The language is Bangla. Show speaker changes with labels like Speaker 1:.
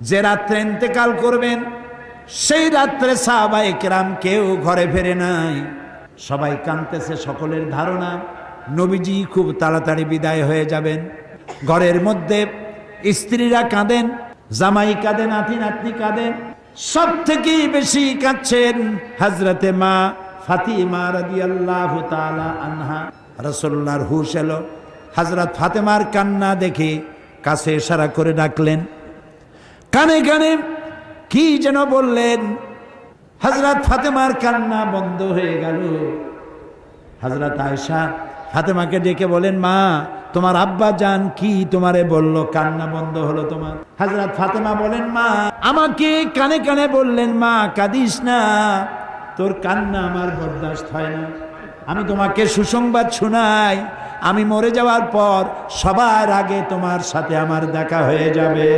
Speaker 1: যে রাত্রে ইন্তেকাল করবেন সেই রাত্রে সাহাবায়ে কেরাম কেউ ঘরে ফেরে নাই, সবাই কাঁদতেছে। সকলের ধারণা নবীজি খুব তাড়াতাড়ি বিদায় হয়ে যাবেন। ঘরের মধ্যে স্ত্রীরা কাঁদেন, জামাই কাঁদে, নাতি নাতনি কাঁদেন। সব থেকে বেশি কাঁদছেন হযরতে মা ফাতিমা রাদিয়াল্লাহু তাআলা আনহা। রাসূলুল্লাহর হুশ এলো, হযরত ফাতেমার কান্না দেখে কাছে ইশারা করে ডাকলেন, কানে কানে কি যেন বললেন। হযরত ফাতেমার কান্না বন্ধ হয়ে গেল। হযরত আয়েশা ফাতেমাকে ডেকে বলেন, মা তোমার আব্বা জান কি তোমারে বলল, কান্না বন্ধ হলো তোমার? হযরত ফাতেমা বলেন, মা আমাকে কানে কানে বললেন, মা কাঁদিস না, তোর কান্না আমার বরদাস্ত হয় না। আমি তোমাকে সুসংবাদ শোনাই, আমি মরে যাওয়ার পর সবার আগে তোমার সাথে আমার দেখা হয়ে যাবে।